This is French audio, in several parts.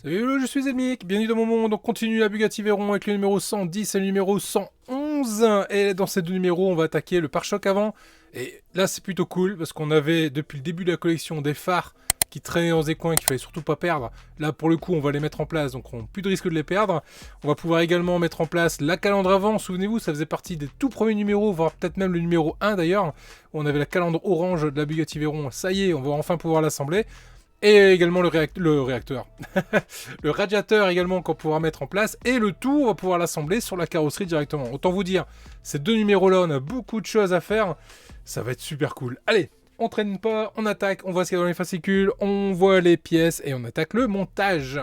Salut, je suis Zelmic, bienvenue dans mon monde. On continue la Bugatti Veyron avec le numéro 110 et le numéro 111. Et dans ces deux numéros, on va attaquer le pare-choc avant. Et là, c'est plutôt cool parce qu'on avait depuis le début de la collection des phares qui traînaient dans des coins qu'il fallait surtout pas perdre. Là, pour le coup, on va les mettre en place, donc on n'a plus de risque de les perdre. On va pouvoir également mettre en place la calandre avant. Souvenez-vous, ça faisait partie des tout premiers numéros, voire peut-être même le numéro 1 d'ailleurs, où on avait la calandre orange de la Bugatti Veyron. Ça y est, on va enfin pouvoir l'assembler. Et également le réacteur. Le radiateur également qu'on pourra mettre en place. Et le tout, on va pouvoir l'assembler sur la carrosserie directement. Autant vous dire, ces deux numéros-là, on a beaucoup de choses à faire. Ça va être super cool. Allez, on traîne pas, on attaque, on voit ce qu'il y a dans les fascicules, on voit les pièces et on attaque le montage.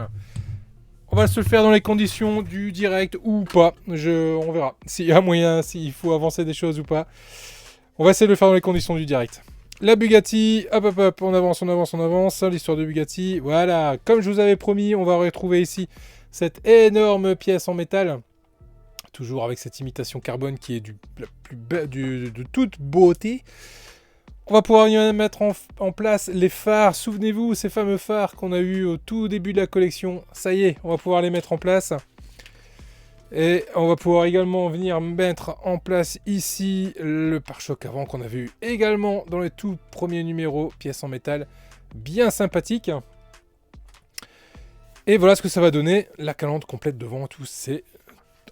On va se le faire dans les conditions du direct ou pas. On verra s'il y a moyen, s'il faut avancer des choses ou pas. On va essayer de le faire dans les conditions du direct. La Bugatti, hop hop hop, on avance, on avance, on avance, l'histoire de Bugatti, voilà, comme je vous avais promis, on va retrouver ici cette énorme pièce en métal, toujours avec cette imitation carbone qui est de toute beauté. On va pouvoir venir mettre en place les phares, souvenez-vous, ces fameux phares qu'on a eu au tout début de la collection, ça y est, on va pouvoir les mettre en place. Et on va pouvoir également venir mettre en place ici le pare-choc avant qu'on a vu également dans les tout premiers numéros, pièces en métal, bien sympathique. Et voilà ce que ça va donner, la calandre complète devant tout, c'est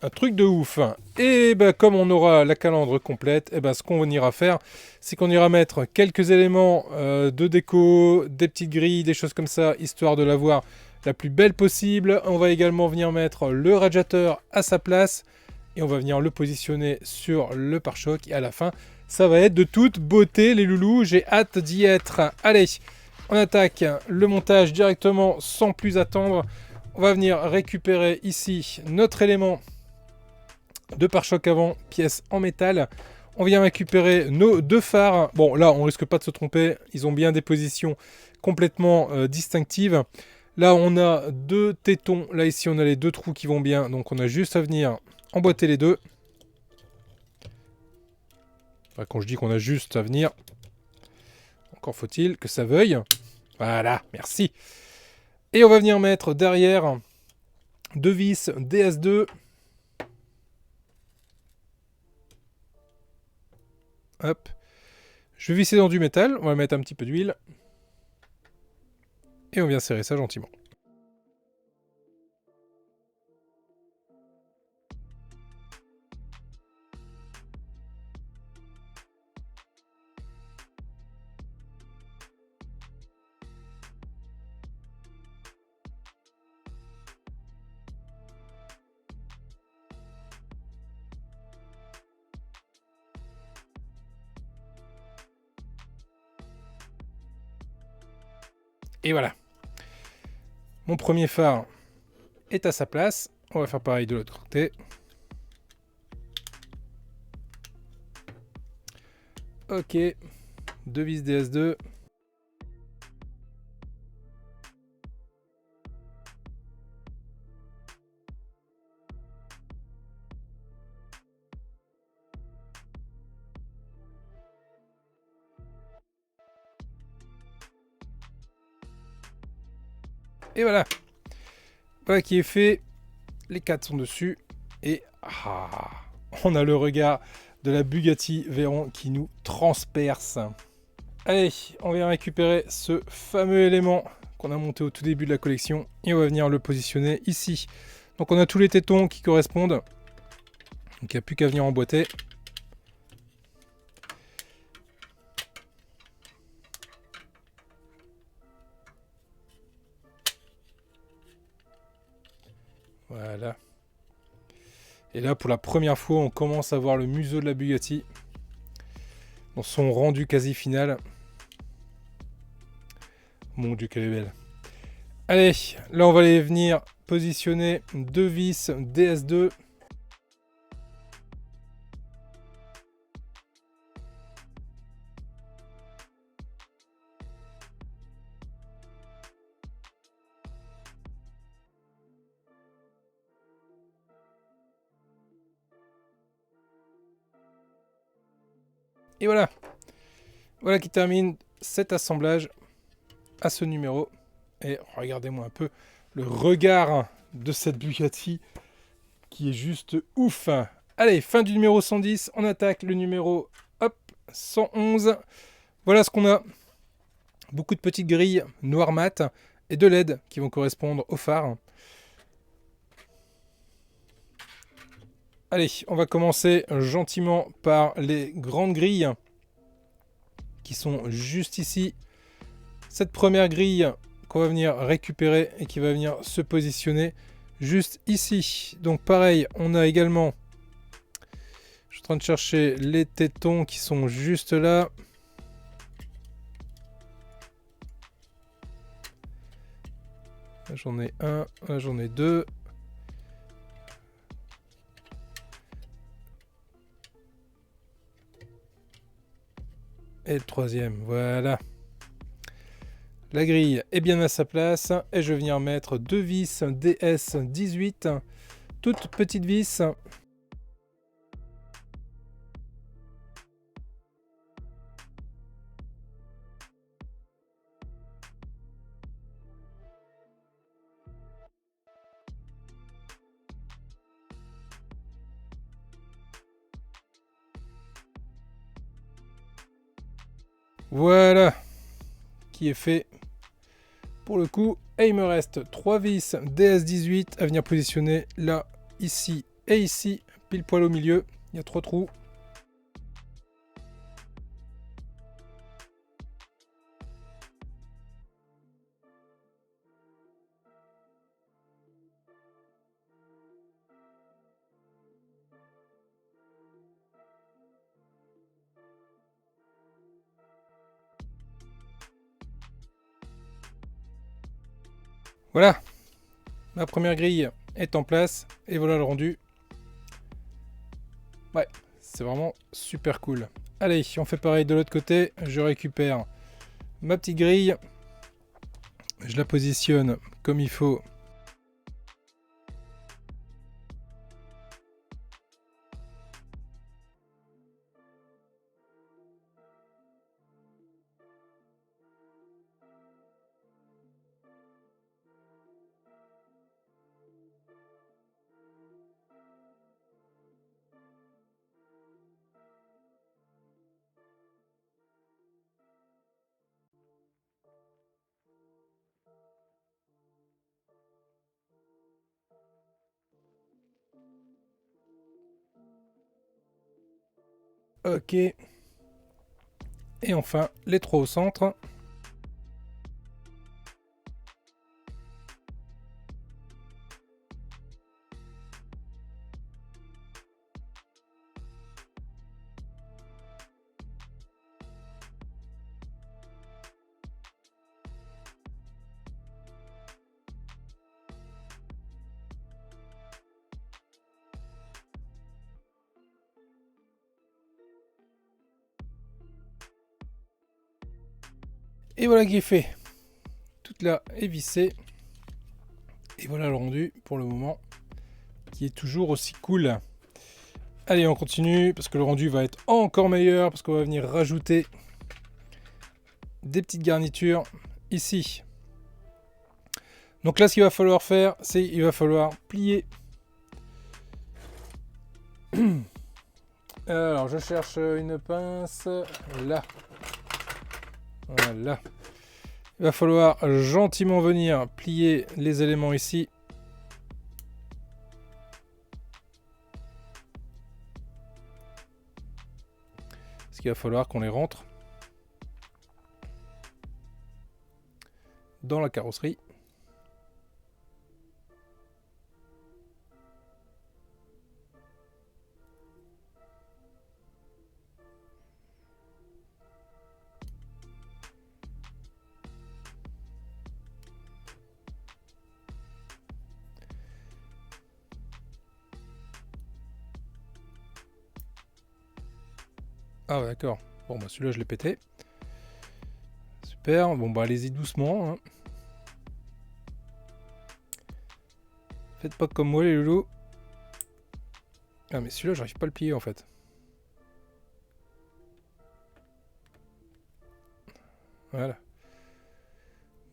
un truc de ouf. Et ben, comme on aura la calandre complète, et ben, ce qu'on ira faire, c'est qu'on ira mettre quelques éléments de déco, des petites grilles, des choses comme ça, histoire de l'avoir la plus belle possible. On va également venir mettre le radiateur à sa place et on va venir le positionner sur le pare-choc. Et à la fin, ça va être de toute beauté, les loulous. J'ai hâte d'y être. Allez, on attaque le montage directement sans plus attendre. On va venir récupérer ici notre élément de pare-choc avant, pièce en métal. On vient récupérer nos deux phares. Bon, là, on risque pas de se tromper. Ils ont bien des positions complètement distinctives. Là, on a deux tétons. Là, ici, on a les deux trous qui vont bien. Donc, on a juste à venir emboîter les deux. Enfin, quand je dis qu'on a juste à venir, encore faut-il que ça veuille. Voilà, merci. Et on va venir mettre derrière deux vis DS2. Hop. Je vais visser dans du métal. On va mettre un petit peu d'huile. Et on vient serrer ça gentiment. Et voilà. Mon premier phare est à sa place. On va faire pareil de l'autre côté. Ok. Deux vis DS2. Et voilà. Voilà qui est fait. Les quatre sont dessus. Et on a le regard de la Bugatti Veyron qui nous transperce. Allez, on vient récupérer ce fameux élément qu'on a monté au tout début de la collection. Et on va venir le positionner ici. Donc on a tous les tétons qui correspondent. Donc il n'y a plus qu'à venir emboîter. Voilà. Et là, pour la première fois, on commence à voir le museau de la Bugatti dans son rendu quasi final. Mon Dieu, qu'elle est belle. Allez, là, on va aller venir positionner deux vis DS2. Et voilà. Voilà qui termine cet assemblage à ce numéro. Et regardez-moi un peu le regard de cette Bugatti qui est juste ouf. Allez, fin du numéro 110, on attaque le numéro hop, 111. Voilà ce qu'on a. Beaucoup de petites grilles noir mat et de LED qui vont correspondre au phare. Allez, on va commencer gentiment par les grandes grilles qui sont juste ici. Cette première grille qu'on va venir récupérer et qui va venir se positionner juste ici. Donc pareil, on a également, je suis en train de chercher les tétons qui sont juste là. Là j'en ai un, là j'en ai deux. Et le troisième, voilà. La grille est bien à sa place et je vais venir mettre deux vis DS18, toutes petites vis. Voilà, qui est fait pour le coup. Et il me reste 3 vis DS18 à venir positionner là, ici et ici, pile poil au milieu. Il y a 3 trous. Voilà, ma première grille est en place et voilà le rendu. Ouais, c'est vraiment super cool. Allez, on fait pareil de l'autre côté. Je récupère ma petite grille. Je la positionne comme il faut. Ok. Et enfin, les trois au centre. Et voilà qui est fait. Toute là est vissée. Et voilà le rendu pour le moment, qui est toujours aussi cool. Allez, on continue, parce que le rendu va être encore meilleur, parce qu'on va venir rajouter des petites garnitures ici. Donc là, ce qu'il va falloir faire, c'est il va falloir plier. Alors, je cherche une pince. Là. Voilà. Il va falloir gentiment venir plier les éléments ici. Parce qu'il va falloir qu'on les rentre dans la carrosserie. Ah ouais, d'accord. Bon, bah celui-là, je l'ai pété. Super. Bon, bah allez-y doucement. Hein. Faites pas comme moi, les loulous. Ah, mais celui-là, j'arrive pas à le plier, en fait. Voilà.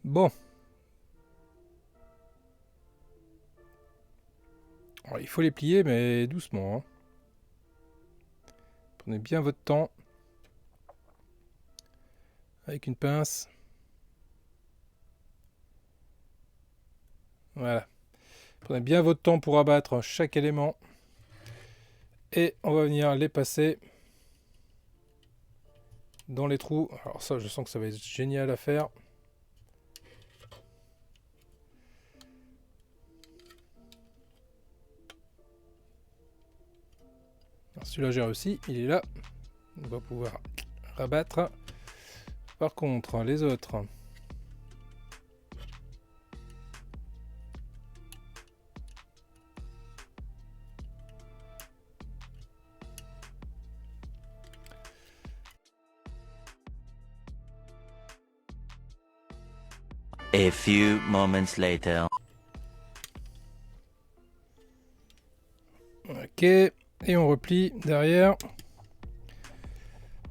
Bon. Alors, il faut les plier, mais doucement. Hein. Prenez bien votre temps. Avec une pince. Voilà. Prenez bien votre temps pour abattre chaque élément. Et on va venir les passer dans les trous. Alors ça, je sens que ça va être génial à faire. Celui-là j'ai réussi, il est là. On va pouvoir rabattre. Par contre, les autres... A few moments later. Ok, et on replie derrière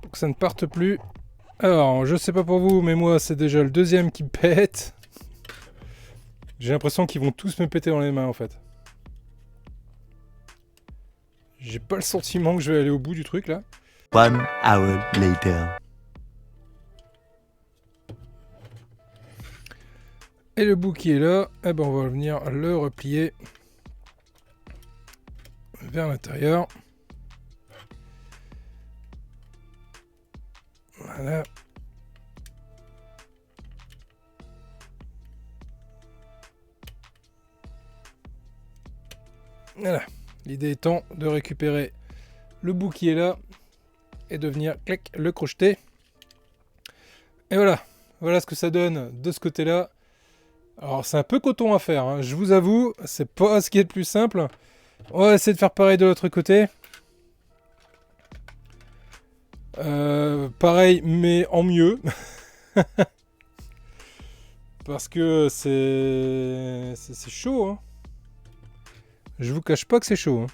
pour que ça ne parte plus. Alors, je sais pas pour vous, mais moi c'est déjà le deuxième qui pète. J'ai l'impression qu'ils vont tous me péter dans les mains en fait. J'ai pas le sentiment que je vais aller au bout du truc là. 1 hour later. Et le bout qui est là, eh ben on va venir le replier vers l'intérieur. Voilà. Voilà. L'idée étant de récupérer le bout qui est là et de venir clac, le crocheter. Et voilà. Voilà ce que ça donne de ce côté-là. Alors c'est un peu coton à faire, hein. Je vous avoue, c'est pas ce qui est le plus simple. On va essayer de faire pareil de l'autre côté. Pareil, mais en mieux. Parce que c'est chaud. Hein. Je vous cache pas que c'est chaud. Hein.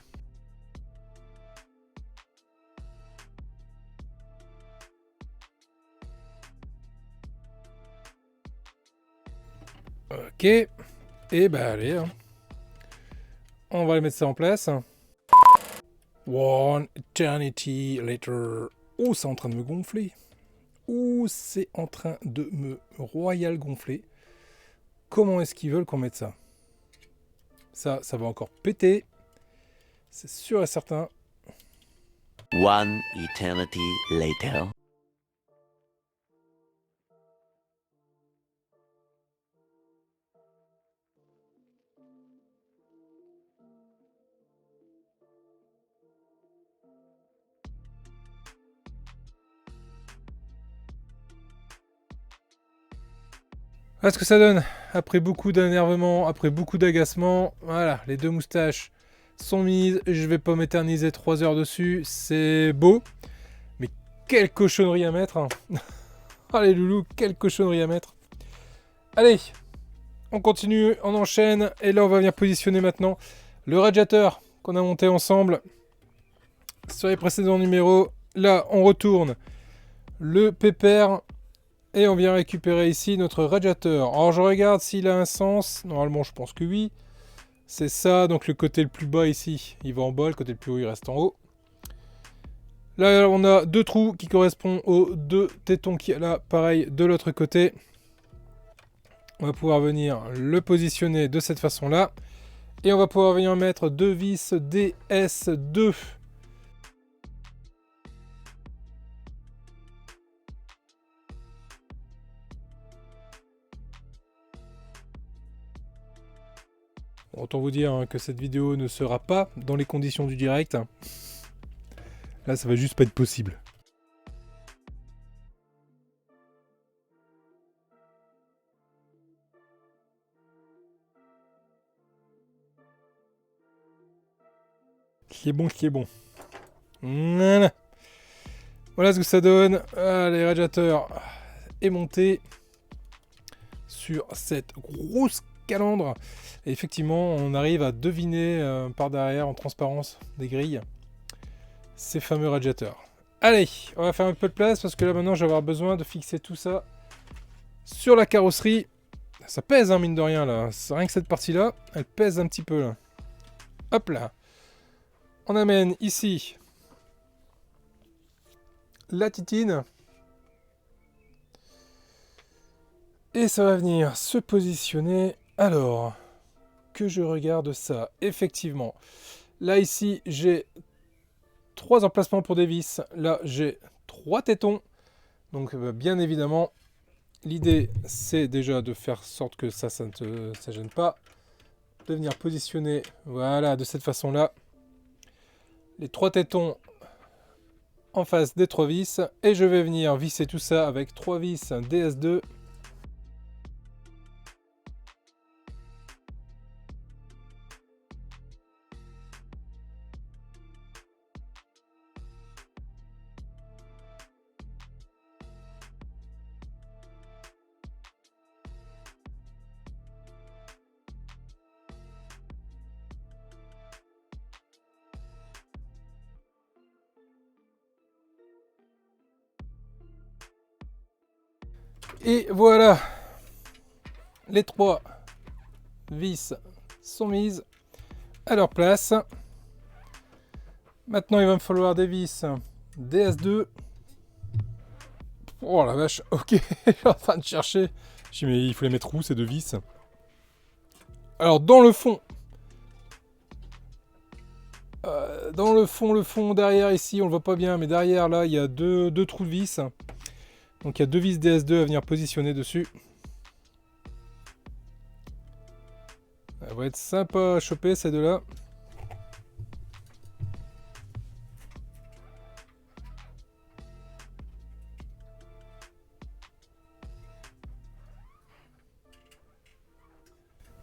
Ok. Et bah allez. Hein. On va mettre ça en place. One eternity later. Oh, c'est en train de me gonfler. Oh, c'est en train de me royal gonfler. Comment est-ce qu'ils veulent qu'on mette ça? Ça va encore péter. C'est sûr et certain. 1 eternity later. Voilà ce que ça donne. Après beaucoup d'énervement, après beaucoup d'agacement. Voilà, les deux moustaches sont mises. Je vais pas m'éterniser 3 heures dessus. C'est beau. Mais quelle cochonnerie à mettre. Hein. Allez loulou, quelle cochonnerie à mettre. Allez, on continue, on enchaîne. Et là, on va venir positionner maintenant le radiateur qu'on a monté ensemble sur les précédents numéros. Là, on retourne le pépère. Et on vient récupérer ici notre radiateur. Alors je regarde s'il a un sens. Normalement je pense que oui. C'est ça, donc le côté le plus bas ici, il va en bas. Le côté le plus haut, il reste en haut. Là on a 2 trous qui correspondent aux 2 tétons qu'il y a là. Pareil de l'autre côté. On va pouvoir venir le positionner de cette façon-là. Et on va pouvoir venir mettre 2 vis DS2. Autant vous dire hein, que cette vidéo ne sera pas dans les conditions du direct. Là, ça va juste pas être possible. Qui est bon, qui est bon. Voilà. Voilà ce que ça donne. Ah, les radiateurs est monté sur cette grosse calandre. Et effectivement, on arrive à deviner par derrière, en transparence des grilles, ces fameux radiateurs. Allez, on va faire un peu de place parce que là maintenant, je vais avoir besoin de fixer tout ça sur la carrosserie. Ça pèse, hein, mine de rien, là. Rien que cette partie-là, elle pèse un petit peu, là. Hop là. On amène ici la titine. Et ça va venir se positionner. Alors, que je regarde ça. Effectivement. Là, ici, j'ai 3 emplacements pour des vis. Là, j'ai 3 tétons. Donc, bien évidemment, l'idée, c'est déjà de faire sorte que ça ne gêne pas. De venir positionner, voilà, de cette façon-là. Les 3 tétons en face des 3 vis. Et je vais venir visser tout ça avec 3 vis DS2. Et voilà, les 3 vis sont mises à leur place. Maintenant, il va me falloir des vis DS2. Oh la vache, ok, je suis en train de chercher. Je me dis, mais il faut les mettre où ces 2 vis? Alors, dans le fond, le fond derrière ici, on le voit pas bien, mais derrière là, il y a deux trous de vis. Donc il y a 2 vis DS2 à venir positionner dessus. Ça va être sympa à choper ces deux-là.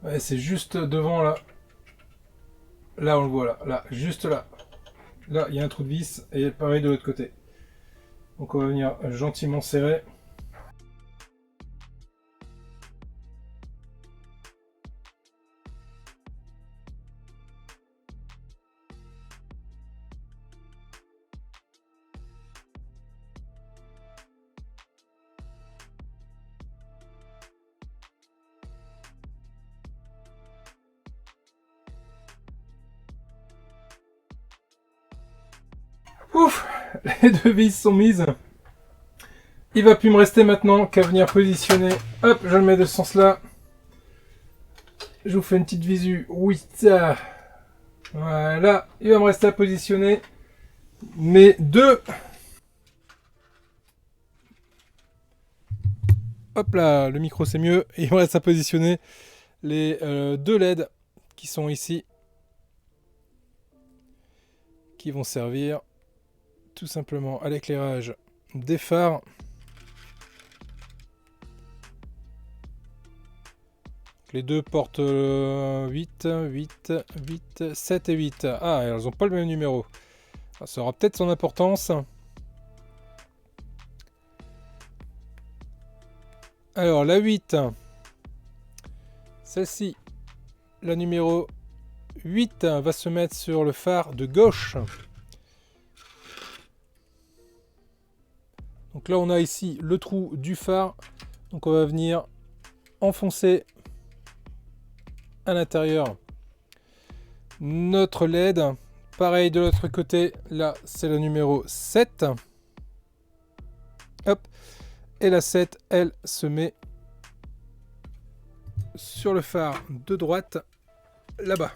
Ouais, c'est juste devant là. Là on le voit là. Là, juste là. Là, il y a un trou de vis et pareil de l'autre côté. Donc on va venir gentiment serrer. Ouf, les 2 vis sont mises. Il va plus me rester maintenant qu'à venir positionner. Hop, je le mets de ce sens-là. Je vous fais une petite visu. Oui, ça. Voilà, il va me rester à positionner mes 2. Hop là, le micro c'est mieux. Il me reste à positionner les 2 LED qui sont ici. Qui vont servir tout simplement à l'éclairage des phares. Les 2 portent 8, 7 et 8. Ah, elles n'ont pas le même numéro. Ça aura peut-être son importance. Alors, la 8. Celle-ci, la numéro 8 va se mettre sur le phare de gauche. Donc là, on a ici le trou du phare. Donc on va venir enfoncer à l'intérieur notre LED. Pareil de l'autre côté, là c'est le numéro 7. Hop. Et la 7, elle se met sur le phare de droite, là-bas.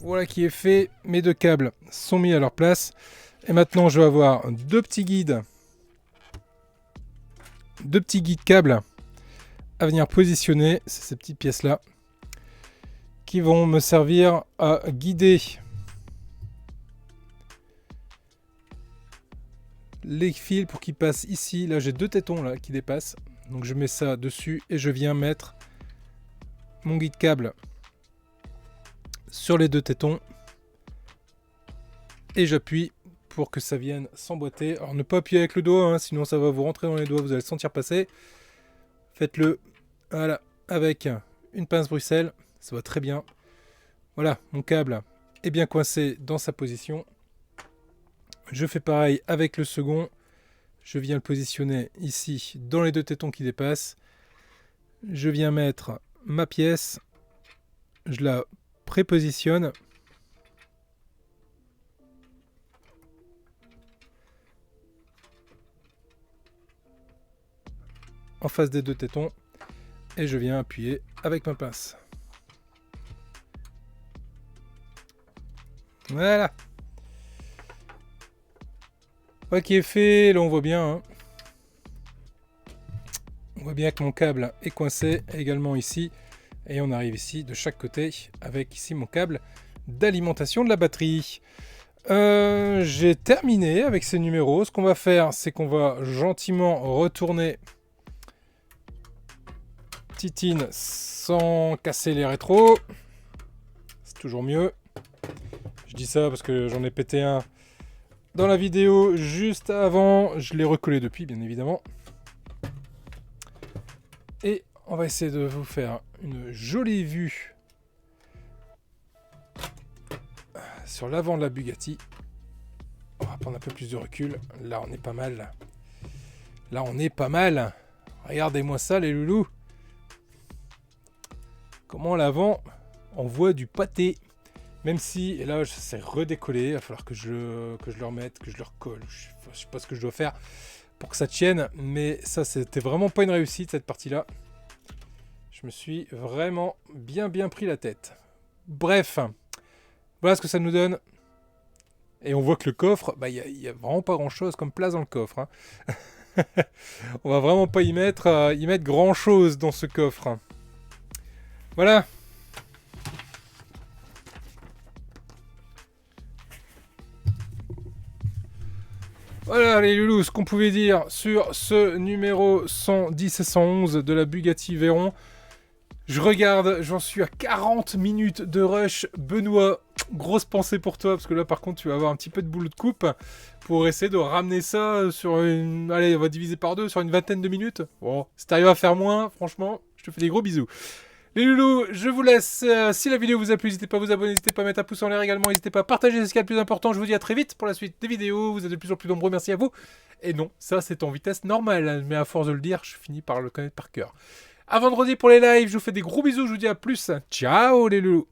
Voilà qui est fait. Mes 2 câbles sont mis à leur place. Et maintenant, je vais avoir 2 petits guides. 2 petits guides câbles à venir positionner. C'est ces petites pièces-là qui vont me servir à guider les fils pour qu'ils passent ici. Là, j'ai 2 tétons là qui dépassent. Donc, je mets ça dessus et je viens mettre mon guide câble sur les deux tétons. Et j'appuie pour que ça vienne s'emboîter. Alors ne pas appuyer avec le doigt, hein, sinon ça va vous rentrer dans les doigts, vous allez le sentir passer. Faites-le, voilà, avec une pince Bruxelles, ça va très bien. Voilà, mon câble est bien coincé dans sa position. Je fais pareil avec le second. Je viens le positionner ici dans les deux tétons qui dépassent. Je viens mettre ma pièce. Je la prépositionne. En face des deux tétons. Et je viens appuyer avec ma pince. Voilà. Voilà qui est fait. Là, on voit bien. Hein. On voit bien que mon câble est coincé également ici. Et on arrive ici de chaque côté avec ici mon câble d'alimentation de la batterie. J'ai terminé avec ces numéros. Ce qu'on va faire, c'est qu'on va gentiment retourner Titine sans casser les rétros. C'est toujours mieux. Je dis ça parce que j'en ai pété un dans la vidéo juste avant. Je l'ai recollé depuis, bien évidemment. Et on va essayer de vous faire une jolie vue sur l'avant de la Bugatti. On va prendre un peu plus de recul. Là, on est pas mal. Là, on est pas mal. Regardez-moi ça, les loulous. Comment l'avant, on voit du pâté. Même si, et là, c'est redécollé. Il va falloir que je le remette, que je le recolle. Je sais pas ce que je dois faire pour que ça tienne. Mais ça, c'était vraiment pas une réussite, cette partie-là. Je me suis vraiment bien pris la tête. Bref, voilà ce que ça nous donne. Et on voit que le coffre, bah, y a vraiment pas grand-chose comme place dans le coffre. Hein. On va vraiment pas y mettre grand-chose dans ce coffre. Voilà. Voilà les loulous, ce qu'on pouvait dire sur ce numéro 110 et 111 de la Bugatti Veyron. Je regarde, j'en suis à 40 minutes de rush. Benoît, grosse pensée pour toi, parce que là par contre tu vas avoir un petit peu de boulot de coupe pour essayer de ramener ça sur une... Allez, on va diviser par deux, sur une vingtaine de minutes. Bon, si t'arrives à faire moins, franchement, je te fais des gros bisous. Les loulous, je vous laisse. Si la vidéo vous a plu, n'hésitez pas à vous abonner, n'hésitez pas à mettre un pouce en l'air également, n'hésitez pas à partager, c'est ce qui est le plus important. Je vous dis à très vite pour la suite des vidéos. Vous êtes de plus en plus nombreux, merci à vous. Et non, ça c'est en vitesse normale, mais à force de le dire, je finis par le connaître par cœur. À vendredi pour les lives, je vous fais des gros bisous, je vous dis à plus. Ciao les loulous.